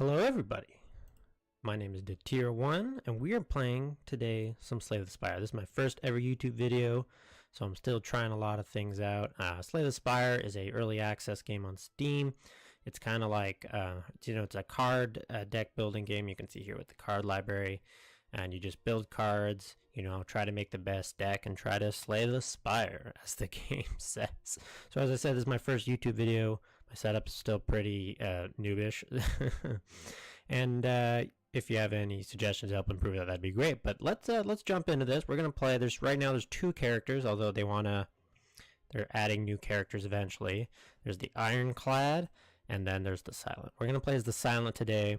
Hello everybody, my name is Tier1 and we are playing today some Slay the Spire. This is my first ever YouTube video, so I'm still trying a lot of things out. Slay the Spire is a early access game on Steam. It's kind of like, it's a card deck building game. You can see here with the card library, and you just build cards, try to make the best deck and try to slay the Spire, as the game says. So as I said, this is my first YouTube video. My setup's still pretty noobish. And if you have any suggestions to help improve that, that'd be great. But let's jump into this. We're gonna play. Right now there's two characters, although they're adding new characters eventually. There's the Ironclad, and then there's the Silent. We're gonna play as the Silent today.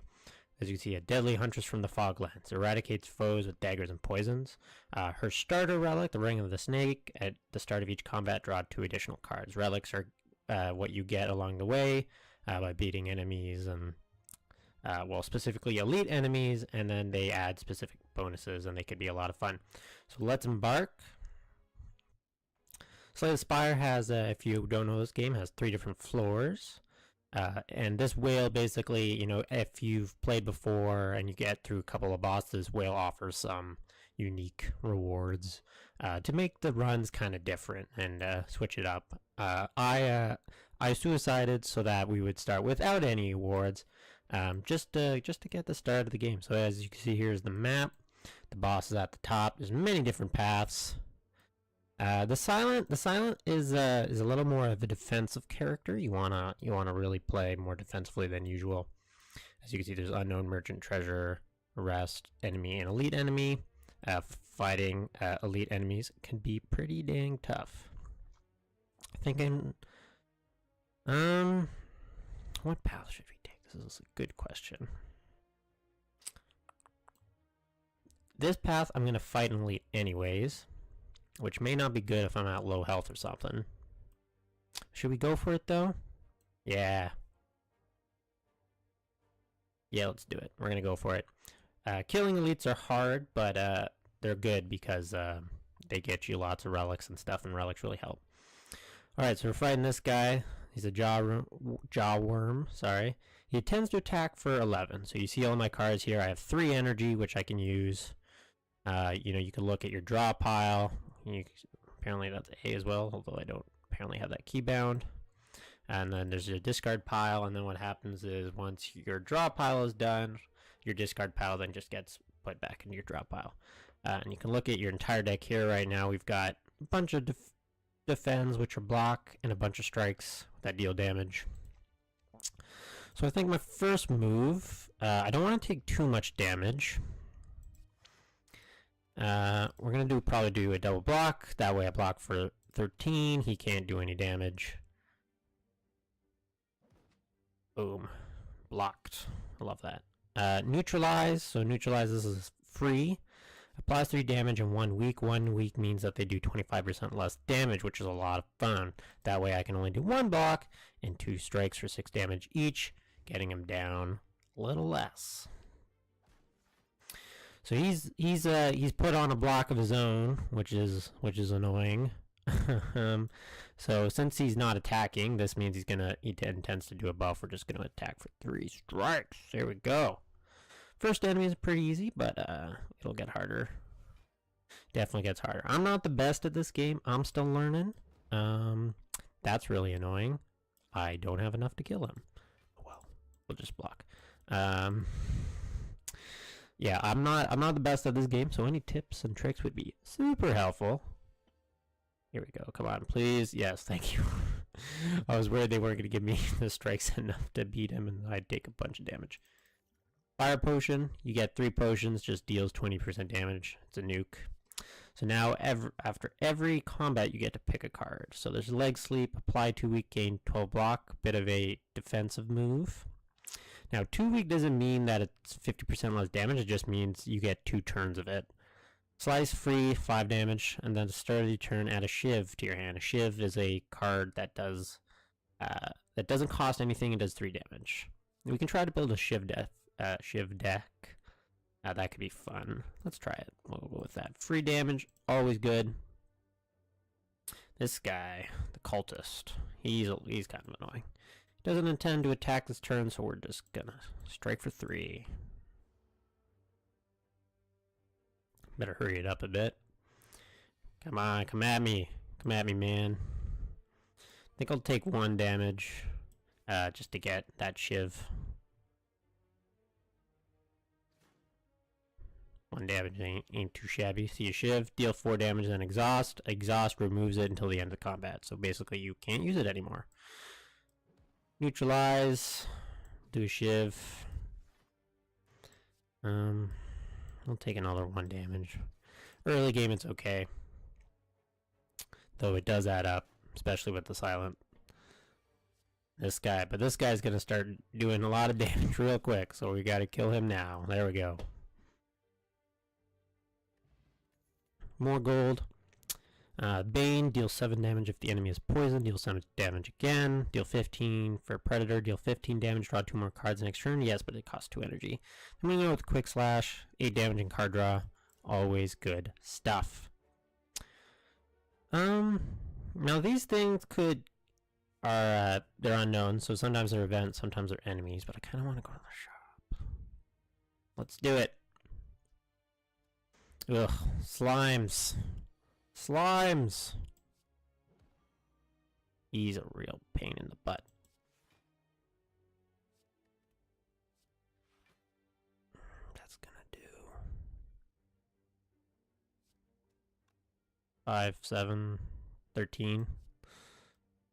As you can see, a deadly huntress from the Foglands, eradicates foes with daggers and poisons. Her starter relic, the Ring of the Snake. At the start of each combat, draw 2 additional cards. Relics are what you get along the way by beating enemies, and specifically elite enemies, and then they add specific bonuses, and they could be a lot of fun. So let's embark. Slay the Spire has, if you don't know this game, has 3 different floors. And this whale basically, if you've played before and you get through a couple of bosses, whale offers some unique rewards to make the runs kind of different and switch it up. I suicided so that we would start without any rewards, just to get the start of the game. So as you can see, here's the map. The boss is at the top. There's many different paths. The Silent is a little more of a defensive character. You wanna really play more defensively than usual. As you can see, there's unknown merchant treasure, arrest enemy and elite enemy. Fighting elite enemies can be pretty dang tough. Thinking, what path should we take? This is a good question. This path, I'm gonna fight an elite anyways, which may not be good if I'm at low health or something. Should we go for it though? Yeah, let's do it. We're gonna go for it. Killing elites are hard, but they're good because they get you lots of relics and stuff, and relics really help. Alright, so we're fighting this guy. He's a jaw worm, sorry. He tends to attack for 11. So you see all my cards here. I have 3 energy, which I can use. You can look at your draw pile. Apparently that's A as well, although I don't apparently have that key bound. And then there's a discard pile, and then what happens is once your draw pile is done, your discard pile then just gets put back into your draw pile. And you can look at your entire deck here. Right now we've got a bunch of defends, which are block, and a bunch of strikes that deal damage. So I think my first move, I don't want to take too much damage. We're gonna probably do a double block. That way I block for 13. He can't do any damage. Boom. Blocked. I love that. Neutralize. So neutralize, this is free. Applies 3 damage in 1 week. 1 week means that they do 25% less damage, which is a lot of fun. That way I can only do 1 block and 2 strikes for 6 damage each, getting him down a little less. So he's put on a block of his own, which is annoying. So since he's not attacking, this means he intends to do a buff. We're just gonna attack for 3 strikes. There we go. First enemy is pretty easy, but it'll get harder. Definitely gets harder. I'm not the best at this game. I'm still learning. That's really annoying. I don't have enough to kill him. Well, we'll just block. Yeah, I'm not the best at this game, so any tips and tricks would be super helpful. Here we go. Come on, please. Yes, thank you. I was worried they weren't going to give me the strikes enough to beat him, and I'd take a bunch of damage. Fire potion. You get 3 potions, just deals 20% damage. It's a nuke. So now, after every combat, you get to pick a card. So there's leg sleep, apply 2 week, gain 12 block. Bit of a defensive move. Now, 2 week doesn't mean that it's 50% less damage. It just means you get 2 turns of it. Slice free, 5 damage, and then to start of the turn, add a Shiv to your hand. A Shiv is a card that doesn't cost anything and does 3 damage. We can try to build a Shiv deck. That could be fun. Let's try it. We'll go with that. Free damage, always good. This guy, the cultist, he's kind of annoying. Doesn't intend to attack this turn, so we're just gonna strike for 3. Better hurry it up a bit. Come on, come at me. Come at me, man. I think I'll take 1 damage, just to get that shiv. 1 damage ain't too shabby. See a shiv, deal 4 damage, then exhaust. Exhaust removes it until the end of the combat, so basically you can't use it anymore. Neutralize, do a shiv. I'll take another 1 damage. Early game it's okay, though it does add up, especially with the silent. This guy, but this guy's gonna start doing a lot of damage real quick, so we gotta kill him now. There we go. More gold. Bane, deal 7 damage if the enemy is poisoned, deal 7 damage again, deal 15 for Predator, deal 15 damage, draw 2 more cards next turn, yes, but it costs 2 energy. I'm gonna go with Quick Slash, 8 damage and card draw, always good stuff. Now these things they're unknown, so sometimes they're events, sometimes they're enemies, but I kinda wanna go to the shop. Let's do it. Ugh, slimes. Slimes! He's a real pain in the butt. That's gonna do 5, 7, 13.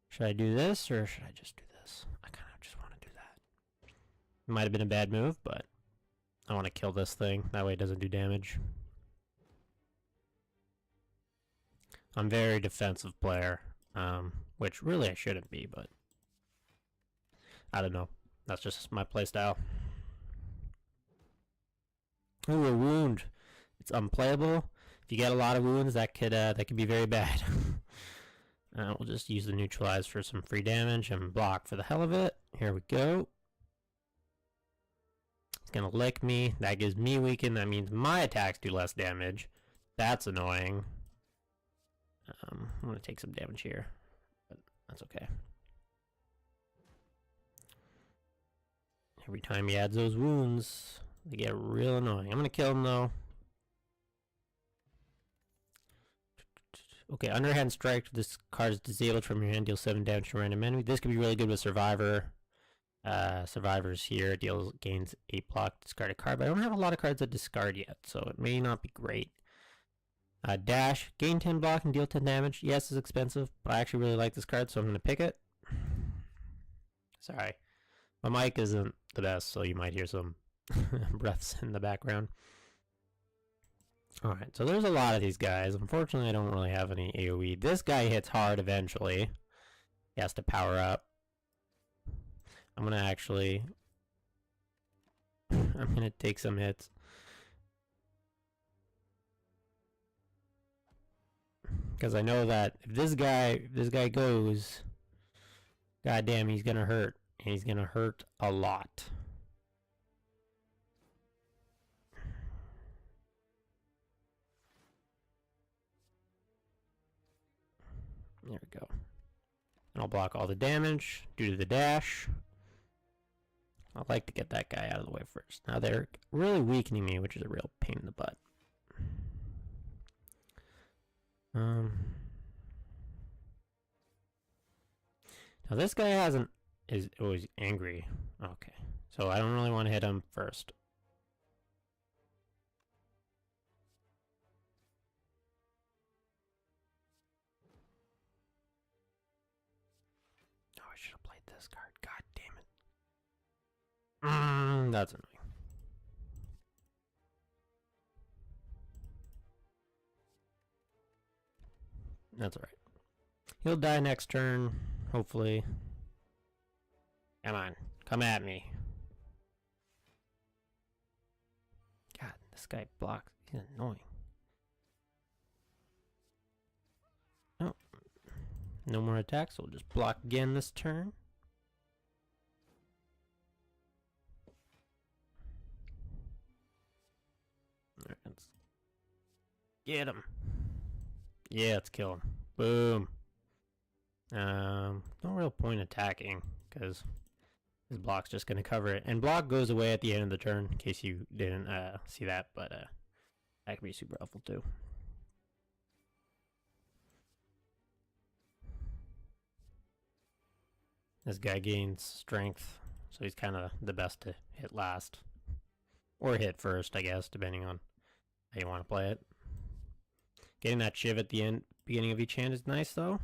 Should I do this or should I just do this? I kind of just want to do that. It might have been a bad move, but I want to kill this thing. That way it doesn't do damage. I'm a very defensive player, which really I shouldn't be, but I don't know. That's just my playstyle. Ooh, a wound. It's unplayable. If you get a lot of wounds, that could be very bad. We'll just use the neutralize for some free damage and block for the hell of it. Here we go. It's gonna lick me. That gives me weaken. That means my attacks do less damage. That's annoying. I'm gonna take some damage here, but that's okay. Every time he adds those wounds, they get real annoying. I'm gonna kill him though. Okay, underhand strike. This card is disabled from your hand. Deal 7 damage to a random enemy. This could be really good with Survivor. Survivors here gains 8 block. Discard a card, but I don't have a lot of cards that discard yet, so it may not be great. Dash, gain 10 block and deal 10 damage. Yes, it's expensive, but I actually really like this card, so I'm going to pick it. Sorry. My mic isn't the best, so you might hear some breaths in the background. Alright, so there's a lot of these guys. Unfortunately, I don't really have any AoE. This guy hits hard eventually. He has to power up. I'm going to actually... I'm going to take some hits. Because I know that if this guy goes, goddamn, he's gonna hurt. He's gonna hurt a lot. There we go. And I'll block all the damage due to the dash. I'd like to get that guy out of the way first. Now they're really weakening me, which is a real pain in the butt. Now this guy is always angry. Okay, so I don't really want to hit him first. Oh, I should have played this card. God damn it. That's annoying. That's alright. He'll die next turn, hopefully. Come on, come at me. God, this guy blocks. He's annoying. Oh. No more attacks, so we'll just block again this turn. Alright, let's get him. Yeah, let's kill him. Boom. No real point attacking, because His block's just going to cover it. And block goes away at the end of the turn, in case you didn't see that, but that can be super helpful too. This guy gains strength, so he's kind of the best to hit last. Or hit first, I guess, depending on how you want to play it. Getting that shiv at the beginning of each hand is nice, though.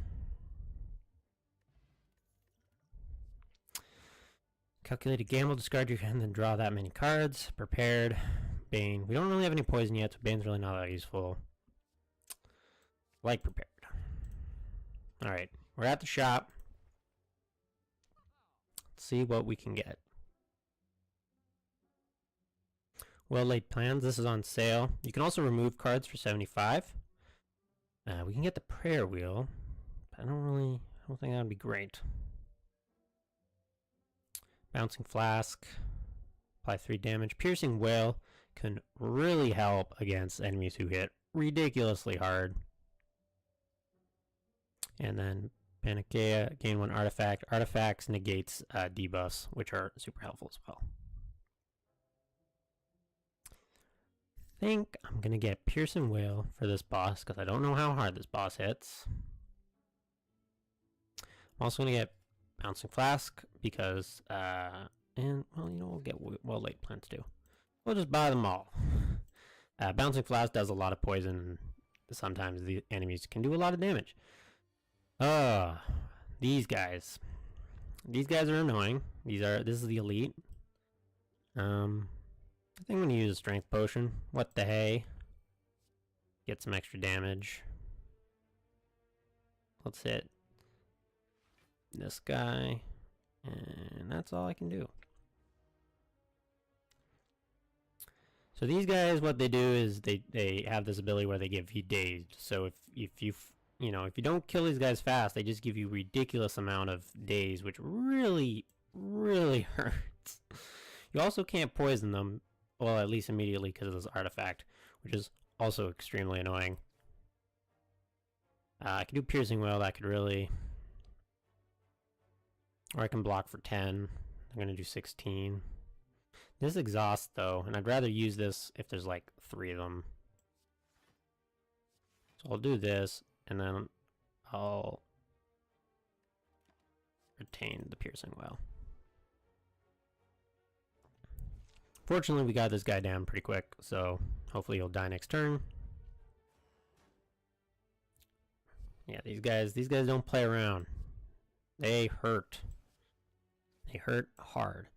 Calculated gamble, discard your hand, then draw that many cards. Prepared. Bane. We don't really have any poison yet, so Bane's really not that useful. Like prepared. Alright, we're at the shop. Let's see what we can get. Well laid plans. This is on sale. You can also remove cards for 75. We can get the prayer wheel. I don't think that would be great. Bouncing Flask, apply 3 damage. Piercing Wail can really help against enemies who hit ridiculously hard. And then Panacea, gain 1 artifact. Artifacts negates debuffs, which are super helpful as well. I think I'm going to get Piercing Wail for this boss, because I don't know how hard this boss hits. I'm also going to get Bouncing Flask, because, and, well, you know, we'll get well laid plans too. We'll just buy them all. Bouncing Flask does a lot of poison. Sometimes the enemies can do a lot of damage. These guys. These guys are annoying. This is the elite. I think I'm going to use a strength potion. What the hey? Get some extra damage. Let's hit this guy, and that's all I can do. So these guys, what they do is they have this ability where they give you dazed. So if you don't kill these guys fast, they just give you ridiculous amount of daze, which really hurts. You also can't poison them, well, at least immediately, because of this artifact, which is also extremely annoying. I can do Piercing Wail. That could really. Or I can block for 10. I'm going to do 16. This exhausts, though, and I'd rather use this if there's like 3 of them. So I'll do this, and then I'll retain the Piercing Wail. Fortunately, we got this guy down pretty quick, so hopefully he'll die next turn. Yeah, these guys don't play around. They hurt. They hurt hard.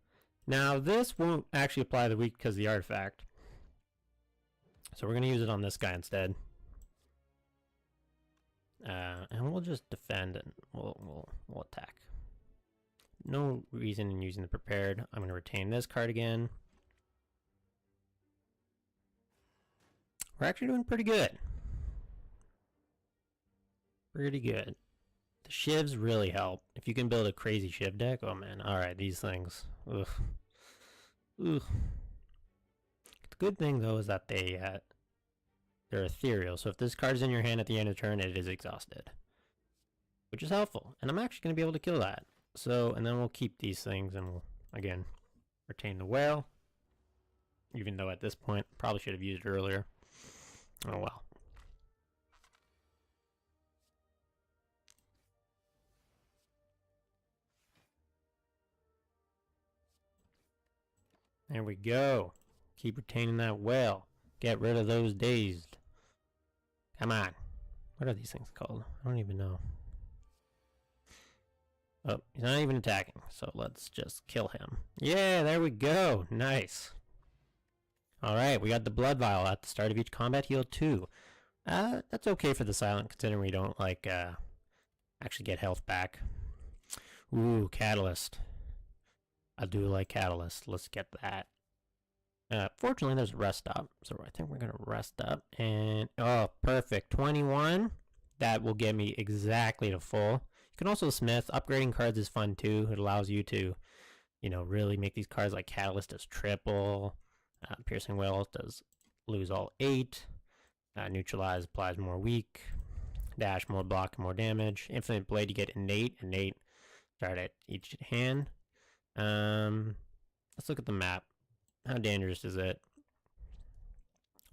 Now, this won't actually apply to the weak because of the artifact. So we're going to use it on this guy instead. And we'll just defend and we'll attack. No reason in using the prepared. I'm going to retain this card again. We're actually doing pretty good. Pretty good. The shivs really help. If you can build a crazy shiv deck, oh man, alright, these things. Ugh. Ugh. The good thing though is that they're ethereal, so if this card is in your hand at the end of the turn, it is exhausted. Which is helpful, and I'm actually going to be able to kill that. So, and then we'll keep these things and we'll, again, retain the whale. Even though at this point, probably should have used it earlier. Oh well. There we go. Keep retaining that whale. Get rid of those dazed. Come on. What are these things called? I don't even know. Oh, he's not even attacking, so let's just kill him. Yeah, there we go. Nice. Alright, we got the blood vial at the start of each combat. Heal 2. That's okay for the silent, considering we don't, like, actually get health back. Ooh, catalyst. I do like catalyst. Let's get that. Fortunately, there's a rest stop, so I think we're going to rest up. And, oh, perfect. 21. That will get me exactly to full. You can also smith. Upgrading cards is fun, too. It allows you to, you know, really make these cards like catalyst does triple. Piercing Wail does lose all 8. Neutralize applies more weak. Dash more block, more damage. Infinite Blade, you get innate. Innate start at each hand. Let's look at the map. How dangerous is it?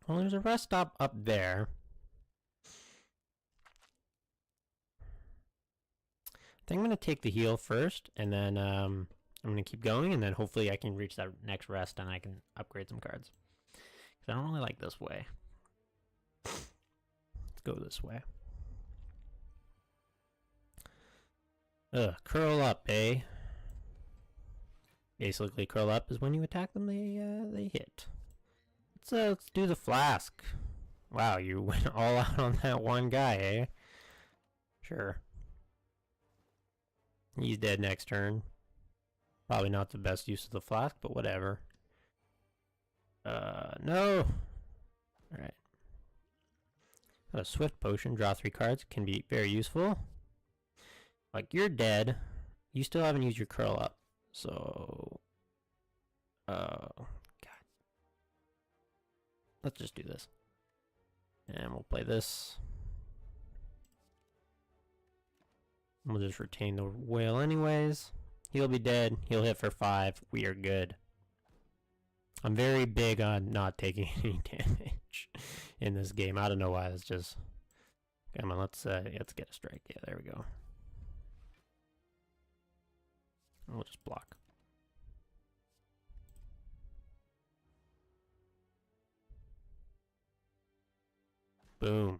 Well, there's a rest stop up there. I think I'm going to take the heal first, and then I'm going to keep going, and then hopefully I can reach that next rest and I can upgrade some cards. Because I don't really like this way. Let's go this way. Curl up, eh? Basically, curl up is when you attack them, they hit. Let's do the flask. Wow, you went all out on that one guy, eh? Sure. He's dead next turn. Probably not the best use of the flask, but whatever. No! Alright. A swift potion, draw 3 cards, can be very useful. Like, you're dead. You still haven't used your curl up. So... God. Let's just do this. And we'll play this. We'll just retain the whale anyways. He'll be dead. He'll hit for 5. We are good. I'm very big on not taking any damage in this game. I don't know why. It's just... Come on, let's get a strike. Yeah, there we go. We'll just block. Boom.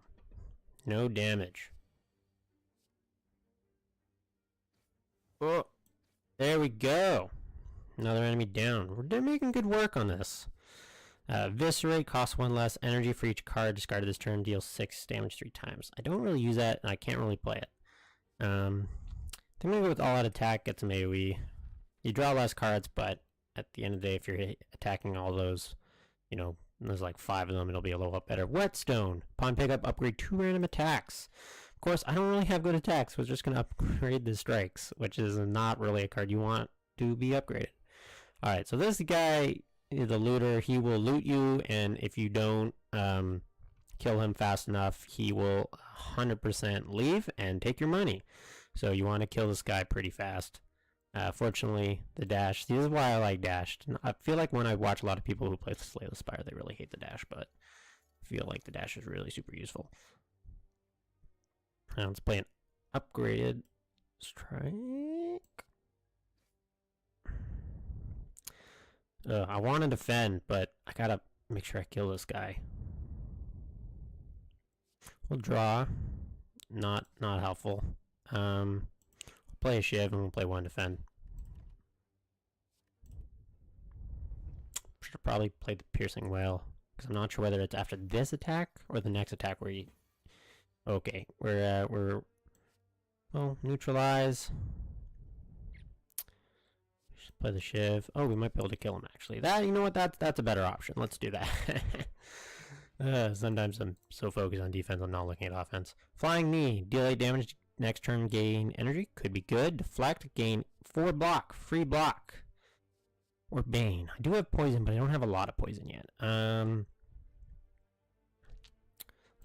No damage. Oh, there we go. Another enemy down. We're making good work on this. Viscerate costs 1 less energy for each card discarded this turn. Deals 6 damage 3 times. I don't really use that, and I can't really play it. I think I'm gonna go with all out attack. Get some AoE. You draw less cards, but at the end of the day, if you're attacking all those, you know, there's like 5 of them, it'll be a little bit better. Whetstone. Upon pickup, upgrade 2 random attacks. Of course, I don't really have good attacks. We're just going to upgrade the strikes, which is not really a card you want to be upgraded. Alright, so this guy, the looter, he will loot you, and if you don't kill him fast enough, he will 100% leave and take your money. So you want to kill this guy pretty fast. Fortunately, the dash, this is why I like dashed. I feel like when I watch a lot of people who play Slay the Spire, they really hate the dash, but I feel like the dash is really super useful. Now let's play an upgraded strike. I want to defend, but I gotta make sure I kill this guy. We'll draw. Not helpful. We'll play a shiv and we'll play 1 defend. Should probably play the piercing whale, because I'm not sure whether it's after this attack or the next attack where you... Okay, we're well, neutralize. Just play the shiv. Oh, we might be able to kill him actually. You know what? That's a better option. Let's do that. Sometimes I'm so focused on defense, I'm not looking at offense. Flying knee, deal 8 damage. Next turn, gain energy. Could be good. Deflect, gain 4 block, free block. Or bane. I do have poison, but I don't have a lot of poison yet. Let's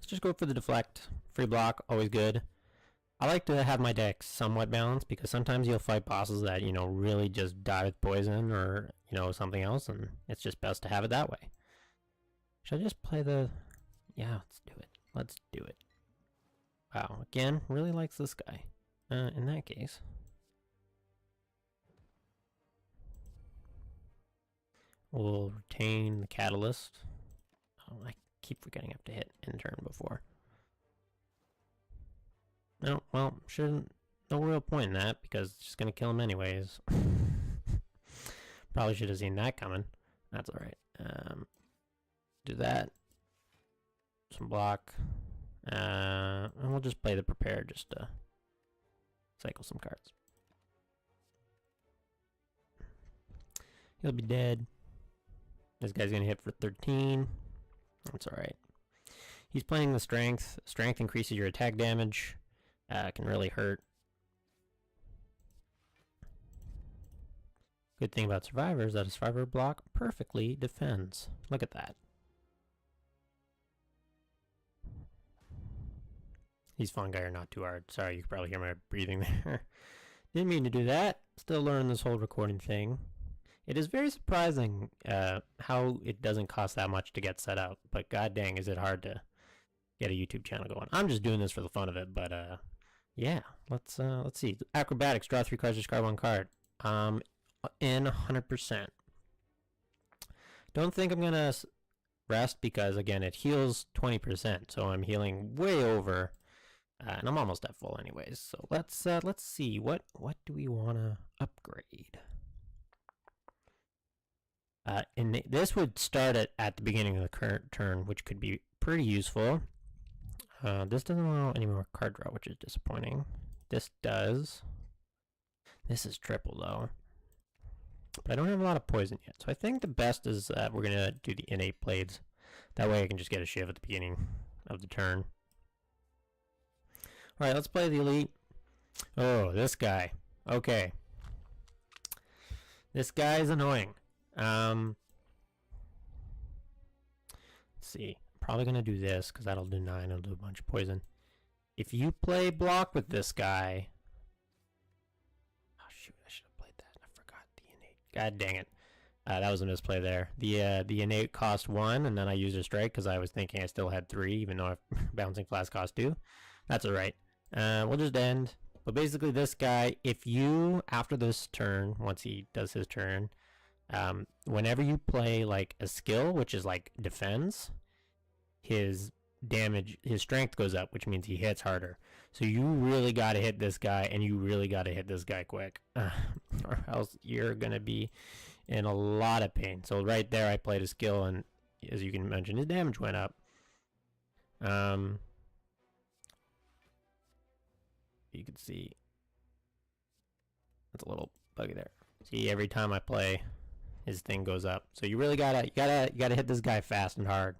just go for the deflect. Free block, always good. I like to have my deck somewhat balanced, because sometimes you'll fight bosses that, you know, really just die with poison or, you know, something else, and it's just best to have it that way. Should I just play the... Yeah, let's do it. Let's do it. Wow, again, really likes this guy. In that case... We'll retain the catalyst. Oh, I keep forgetting I have to hit end turn before. No, well, no real point in that, because it's just gonna kill him anyways. Probably should have seen that coming. That's alright. Do that. Some block. And we'll just play the prepare just to cycle some cards. He'll be dead. This guy's gonna hit for 13. That's alright. He's playing the strength. Strength increases your attack damage. Can really hurt. Good thing about Survivor is that a Survivor block perfectly defends. Look at that. He's fun guy or not too hard. Sorry, you can probably hear my breathing there. Didn't mean to do that. Still learning this whole recording thing. It is very surprising how it doesn't cost that much to get set up, but god dang is it hard to get a YouTube channel going. I'm just doing this for the fun of it, but yeah, let's see. Acrobatics, draw 3 cards, discard 1 card. In 100%. Don't think I'm gonna rest because again it heals 20%, so I'm healing way over, and I'm almost at full anyways. So let's see what do we want to upgrade. And this would start at the beginning of the current turn, which could be pretty useful. This doesn't allow any more card draw, which is disappointing. This does. This is triple though. But I don't have a lot of poison yet, so I think the best is we're going to do the innate blades. That way I can just get a shiv at the beginning of the turn. Alright, let's play the elite. Oh, this guy. Okay. This guy is annoying. Let's see. I'm probably going to do this, because that'll do 9, it'll do a bunch of poison. If you play block with this guy... God dang it. That was a misplay there. The innate cost 1, and then I used a strike because I was thinking I still had 3, even though bouncing flask cost 2. That's alright. We'll just end. But basically this guy, if you, after this turn, once he does his turn, whenever you play like a skill, which is like defense, his damage, his strength goes up, which means he hits harder. So you really got to hit this guy, and you really got to hit this guy quick, or else you're going to be in a lot of pain. So right there I played a skill, and as you can imagine, his damage went up. You can see it's a little buggy there. See, every time I play, his thing goes up. So you really gotta hit this guy fast and hard.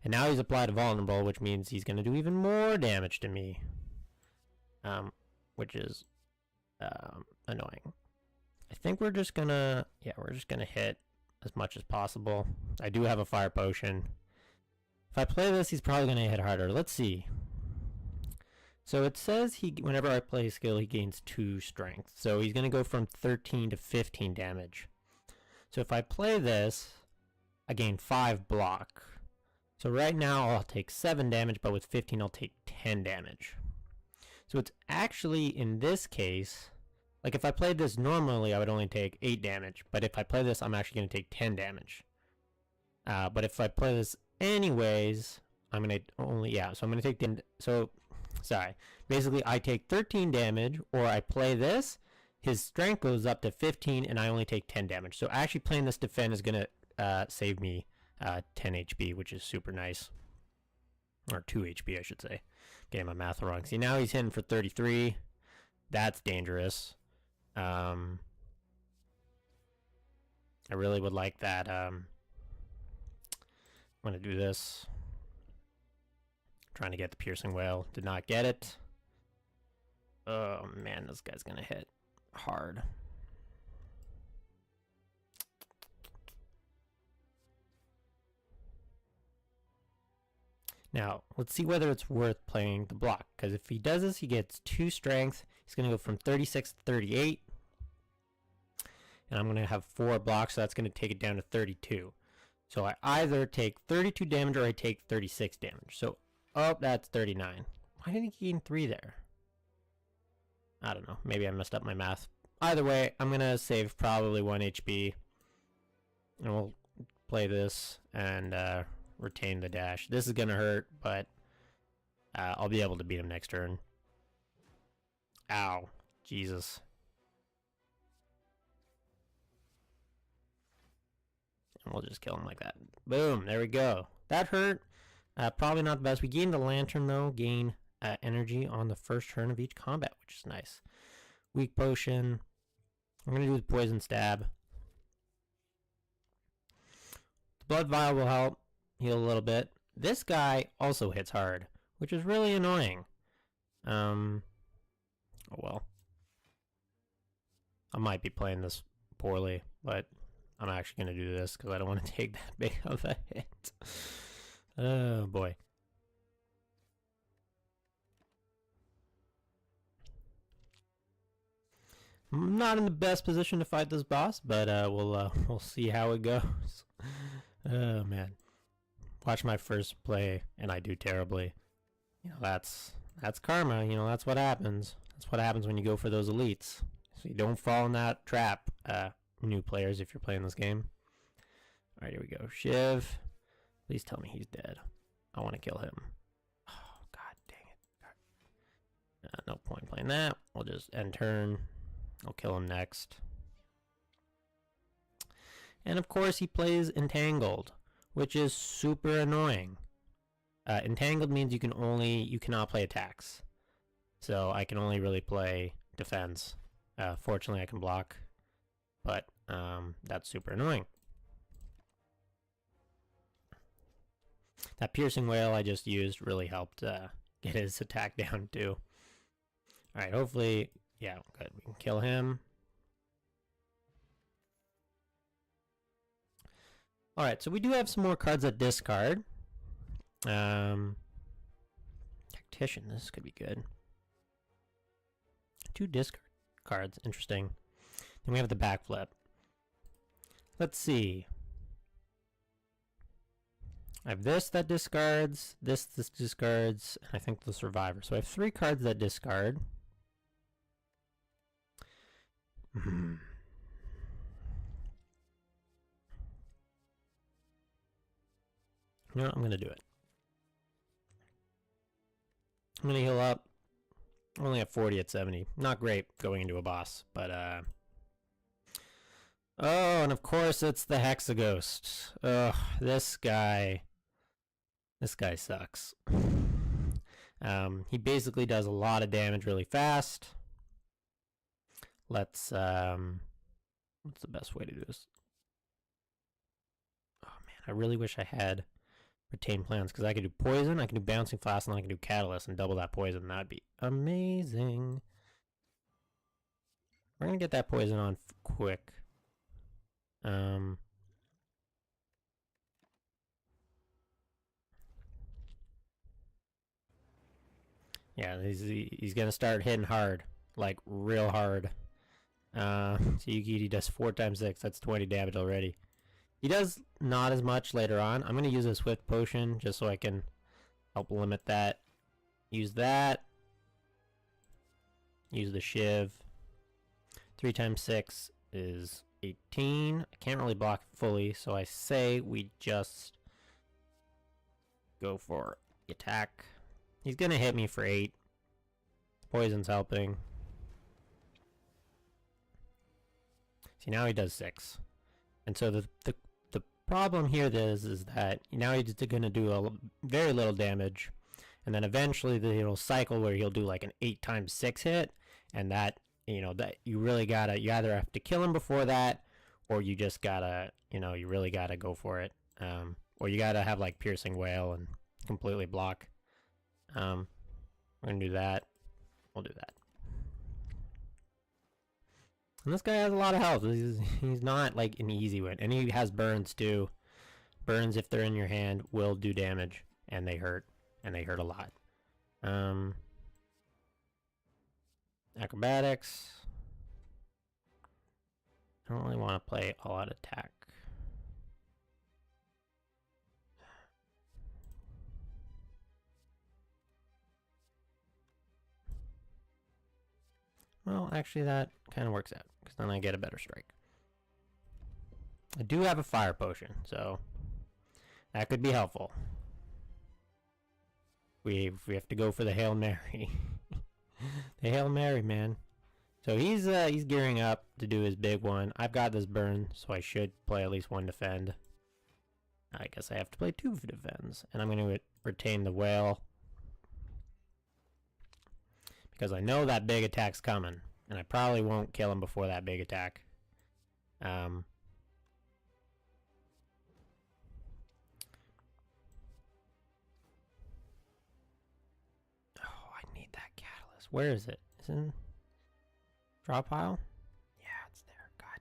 And now he's applied a vulnerable, which means he's going to do even more damage to me. Which is annoying. I think we're just going to, yeah, we're just going to hit as much as possible. I do have a fire potion. If I play this, he's probably going to hit harder. Let's see. So it says whenever I play a skill, he gains 2 strength. So he's going to go from 13 to 15 damage. So if I play this, I gain 5 block. So right now I'll take 7 damage, but with 15 I'll take 10 damage. So it's actually, in this case, like if I played this normally I would only take 8 damage, but if I play this I'm actually going to take 10 damage. But if I play this anyways, I'm going to only, yeah, so I'm going to take 10, so, sorry. Basically I take 13 damage, or I play this, his strength goes up to 15 and I only take 10 damage. So actually playing this defend is going to save me 10 HP, which is super nice. Or 2 HP, I should say. Getting my math wrong. See, now he's hitting for 33. That's dangerous. I really would like that. I'm going to do this. Trying to get the piercing whale. Did not get it. Oh, man, this guy's going to hit hard. Now, let's see whether it's worth playing the block, because if he does this, he gets 2 strength. He's going to go from 36 to 38. And I'm going to have 4 blocks, so that's going to take it down to 32. So I either take 32 damage or I take 36 damage. So, oh, that's 39. Why didn't he gain 3 there? I don't know. Maybe I messed up my math. Either way, I'm going to save probably 1 HP. And we'll play this and retain the dash. This is gonna hurt, but I'll be able to beat him next turn. Ow. Jesus. And we'll just kill him like that. Boom. There we go. That hurt. Probably not the best. We gained the lantern, though. Gain energy on the first turn of each combat, which is nice. Weak potion. I'm gonna do the poison stab. The blood vial will help heal a little bit. This guy also hits hard, which is really annoying. Oh well. I might be playing this poorly, but I'm actually going to do this because I don't want to take that big of a hit. Oh boy. I'm not in the best position to fight this boss, but we'll see how it goes. Oh man, watch my first play and I do terribly. You know, that's karma. You know, that's what happens. That's what happens when you go for those elites. So you don't fall in that trap, new players, if you're playing this game. All right, here we go. Shiv, please tell me he's dead. I want to kill him. Oh god dang it! No point playing that. We'll just end turn. I'll kill him next. And of course he plays Entangled, which is super annoying. Entangled means you cannot play attacks. So I can only really play defense. Fortunately I can block, but that's super annoying. That piercing wail I just used really helped get his attack down too. Alright, hopefully, yeah, good. We can kill him. Alright, so we do have some more cards at discard. Tactician, this could be good. 2 discard cards, interesting. Then we have the backflip. Let's see. I have this that discards, this discards, and I think the survivor. So I have 3 cards that discard. You know what? I'm going to do it. I'm going to heal up. I'm only at 40 at 70. Not great going into a boss, but oh, and of course it's the Hexaghost. Ugh, this guy sucks. He basically does a lot of damage really fast. Let's what's the best way to do this? Oh man, I really wish I had Retain Plans, because I could do Poison, I can do Bouncing Flask, and I can do Catalyst and double that Poison. That'd be amazing. We're gonna get that Poison on quick. Yeah, he's gonna start hitting hard, like real hard. So Yukiti does 4 times 6. That's 20 damage already. He does not as much later on. I'm gonna use a Swift Potion just so I can help limit that. Use that. Use the Shiv. 3 times 6 is 18. I can't really block fully, so I say we just go for the attack. He's gonna hit me for 8. Poison's helping. See, now he does 6. And so the problem here is that now he's gonna do a very little damage, and then eventually it'll cycle where he'll do like an 8 times 6 hit, and that, you know, that you either have to kill him before that, or you just gotta, you know, you really gotta go for it, or you gotta have like Piercing Wail and completely block. We're gonna do that. We'll do that. And this guy has a lot of health. He's not like an easy win, and he has burns too. Burns, if they're in your hand, will do damage, and they hurt a lot. Acrobatics. I don't really want to play all out attack. Well, actually that kind of works out, because then I get a better strike. I do have a Fire Potion, so that could be helpful. We have to go for the Hail Mary. The Hail Mary, man. So he's gearing up to do his big one. I've got this burn, so I should play at least 1 defend. I guess I have to play 2 defends, and I'm going to retain the Whale, because I know that big attack's coming, and I probably won't kill him before that big attack. Oh, I need that Catalyst. Where is it? Is it in draw pile? Yeah, it's there. God.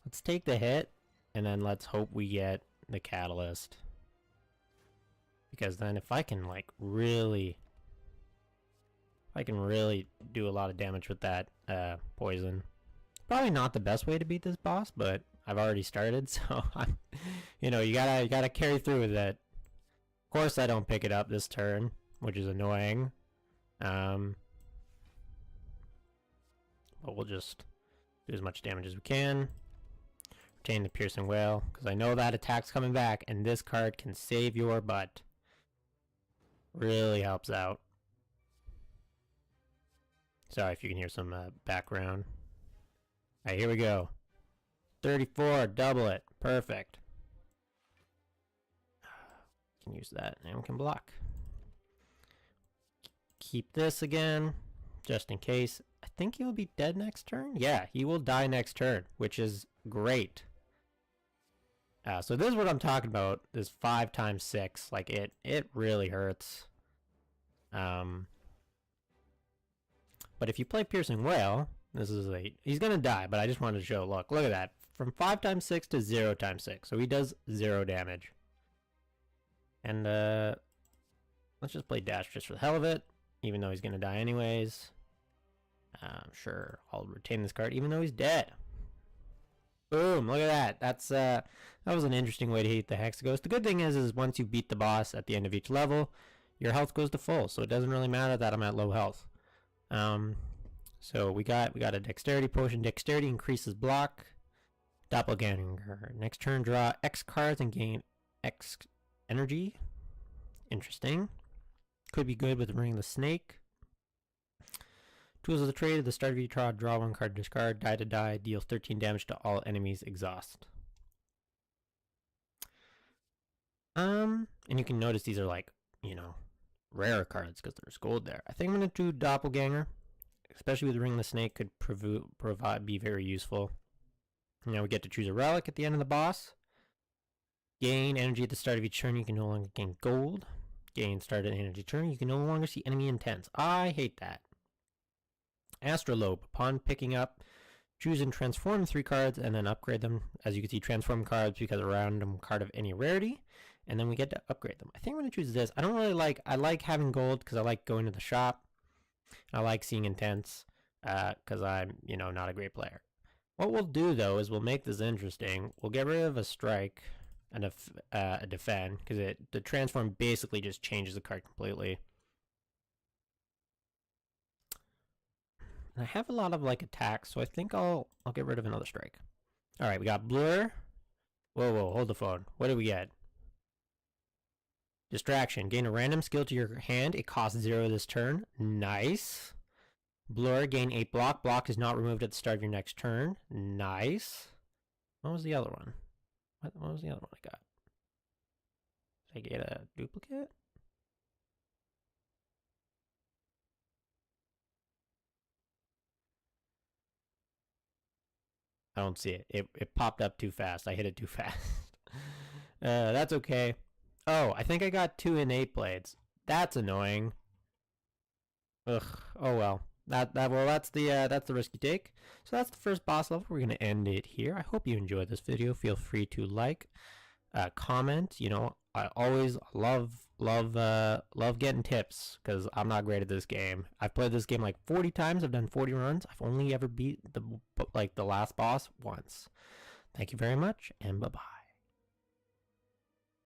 Let's take the hit, and then let's hope we get the Catalyst. Because then if I can, like, really I can really do a lot of damage with that poison. Probably not the best way to beat this boss, but I've already started, so I'm, you know, you gotta carry through with it. Of course, I don't pick it up this turn, which is annoying. But we'll just do as much damage as we can. Retain the piercing wail, because I know that attack's coming back, and this card can save your butt. Really helps out. Sorry if you can hear some background. Alright, here we go. 34, double it. Perfect. Can use that, and we can block. Keep this again, just in case. I think he will be dead next turn? Yeah, he will die next turn, which is great. So this is what I'm talking about, this 5 times 6. Like, it really hurts. But if you play Piercing Wail, this is he's gonna die, but I just wanted to show, look at that. From 5 times 6 to 0 times 6. So he does 0 damage. And let's just play Dash just for the hell of it, even though he's gonna die anyways. Sure, I'll retain this card even though he's dead. Boom, look at that. That was an interesting way to hit the Hexaghost. The good thing is once you beat the boss at the end of each level, your health goes to full, so it doesn't really matter that I'm at low health. So we got a Dexterity potion. Dexterity increases block. Doppelganger. Next turn, draw X cards and gain X energy. Interesting. Could be good with Ring the Snake. Tools of the trade. At the start of each draw 1 card, discard, die to die, deals 13 damage to all enemies, exhaust. And you can notice these are like, you know, rare cards because there's gold there. I think I'm going to do Doppelganger, especially with Ring the Snake, could be very useful. Now we get to choose a relic at the end of the boss. Gain energy at the start of each turn, you can no longer gain gold. Gain start at energy turn, you can no longer see enemy intents. I hate that. Astrolabe, upon picking up, choose and transform 3 cards and then upgrade them. As you can see, transform cards because a random card of any rarity, and then we get to upgrade them. I think I'm going to choose this. I don't really like, I like having gold because I like going to the shop. I like seeing intents because I'm, you know, not a great player. What we'll do though is we'll make this interesting. We'll get rid of a strike and a defend because the transform basically just changes the card completely. And I have a lot of like attacks, so I think I'll get rid of another strike. All right, we got blur. Whoa, hold the phone. What do we get? Distraction. Gain a random skill to your hand. It costs 0 this turn. Nice. Blur. Gain 8 block. Block is not removed at the start of your next turn. Nice. What was the other one? What was the other one I got? Did I get a duplicate? I don't see it. It popped up too fast. I hit it too fast. That's okay. Oh, I think I got 2 innate blades. That's annoying. Ugh. Oh well. That's the risk you take. So that's the first boss level. We're gonna end it here. I hope you enjoyed this video. Feel free to like, comment. You know, I always love getting tips because I'm not great at this game. I've played this game like 40 times. I've done 40 runs. I've only ever beat the last boss once. Thank you very much, and bye bye.